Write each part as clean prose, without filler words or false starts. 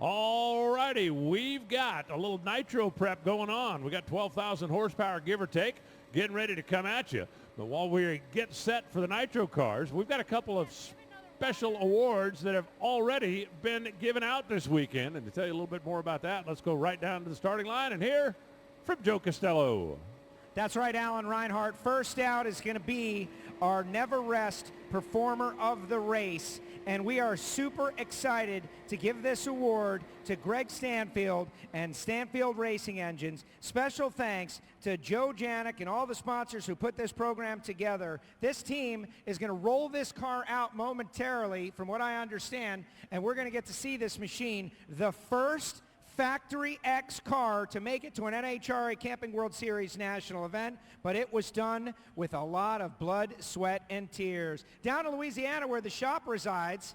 All righty, we've got a little nitro prep going on. We got 12,000 horsepower, give or take, getting ready to come at you. But while we get set for the nitro cars, we've got a couple of special awards that have already been given out this weekend. And to tell you a little bit more about that, let's go right down to the starting line and hear from Joe Costello. That's right, Alan Reinhart. First out is going to be our Never Rest Performer of the Race. And we are super excited to give this award to Greg Stanfield and Stanfield Racing Engines. Special thanks to Joe Janik and all the sponsors who put this program together. This team is going to roll this car out momentarily, from what I understand, and we're going to get to see this machine, the first Factory X car to make it to an NHRA Camping World Series national event, but it was done with a lot of blood, sweat, and tears. Down in Louisiana, where the shop resides,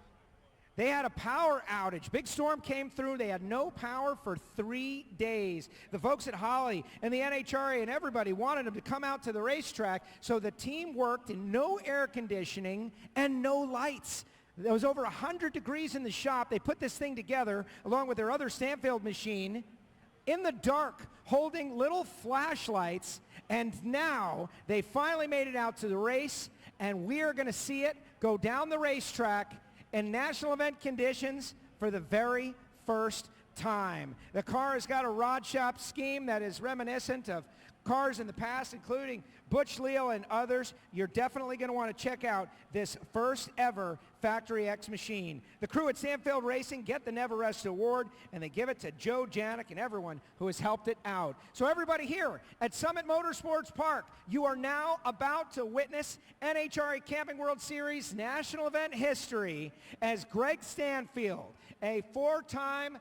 they had a power outage. Big storm came through. They had no power for 3 days. The folks at Holly and the NHRA and everybody wanted them to come out to the racetrack, so the team worked in no air conditioning and no lights. There was over 100 degrees in the shop. They put this thing together along with their other Stanfield machine in the dark, holding little flashlights, and now they finally made it out to the race, and we are going to see it go down the racetrack in national event conditions for the very first time. The car has got a rod shop scheme that is reminiscent of cars in the past, including Butch Leal and others. You're definitely going to want to check out this first ever Factory X machine. The crew at Stanfield Racing get the Never Rest Award, and they give it to Joe Janik and everyone who has helped it out. So everybody here at Summit Motorsports Park, you are now about to witness NHRA Camping World Series national event history as Greg Stanfield, a four-time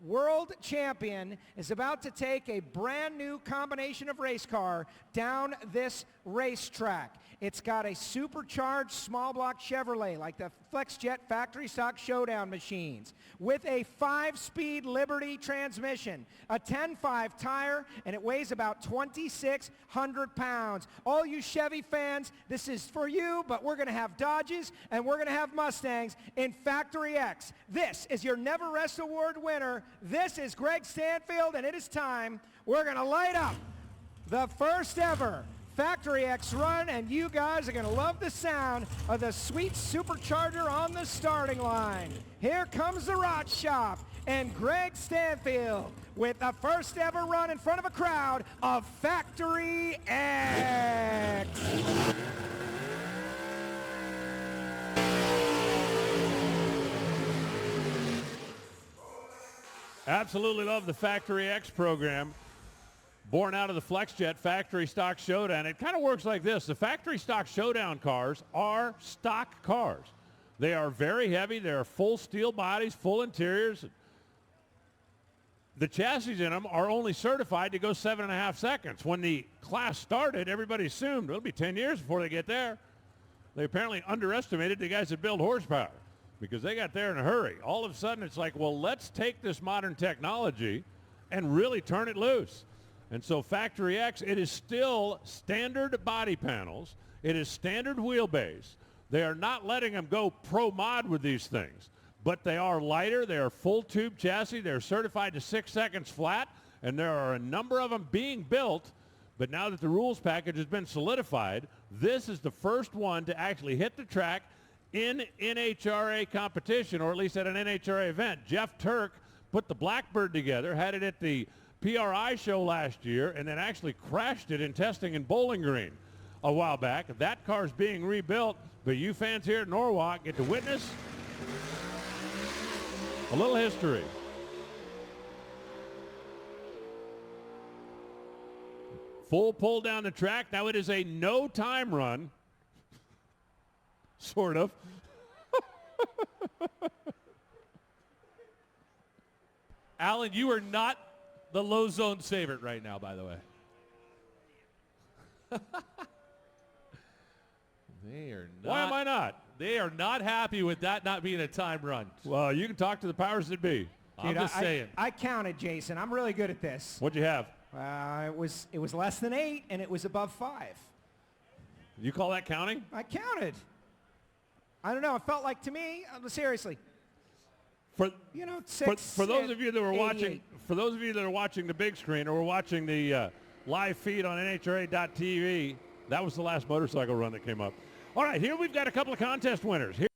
world champion, is about to take a brand new combination of race car down this racetrack. It's got a supercharged small block Chevrolet like the FlexJet factory stock showdown machines, with a 5-speed Liberty transmission, a 10.5 tire, and it weighs about 2,600 pounds. All you Chevy fans, this is for you, but we're going to have Dodges and we're going to have Mustangs in Factory X. This is your Never Rest Award winner. This is Greg Stanfield, and it is time. We're going to light up the first ever Factory X run, and you guys are going to love the sound of the sweet supercharger on the starting line. Here comes the rod shop and Greg Stanfield with the first ever run in front of a crowd of Factory X. Absolutely love the Factory X program. Born out of the FlexJet Factory Stock Showdown. It kind of works like this. The Factory Stock Showdown cars are stock cars. They are very heavy. They're full steel bodies, full interiors. The chassis in them are only certified to go 7.5 seconds. When the class started, everybody assumed it'll be 10 years before they get there. They apparently underestimated the guys that build horsepower because they got there in a hurry. All of a sudden, it's like, well, let's take this modern technology and really turn it loose. And so Factory X, it is still standard body panels. It is standard wheelbase. They are not letting them go pro mod with these things, but they are lighter. They are full tube chassis. They're certified to 6 seconds flat, and there are a number of them being built. But now that the rules package has been solidified, this is the first one to actually hit the track in NHRA competition, or at least at an NHRA event. Jeff Turk put the Blackbird together, had it at the PRI show last year, and then actually crashed it in testing in Bowling Green a while back. That car's being rebuilt, but you fans here at Norwalk get to witness a little history. Full pull down the track. Now it is a no time run, sort of. Alan, you are not the low zone favorite right now, by the way. They are not. Why am I not? They are not happy with that not being a time run. Well, you can talk to the powers that be. I'm just saying. I counted, Jason. I'm really good at this. What'd you have? It was less than 8, and it was above 5. You call that counting? I counted. I don't know. It felt like to me, seriously. For you know, for those of you that were 88. watching, for those of you that are watching the big screen or were watching the live feed on NHRA.tv, that was the last motorcycle run that came up. All right, here we've got a couple of contest winners. Here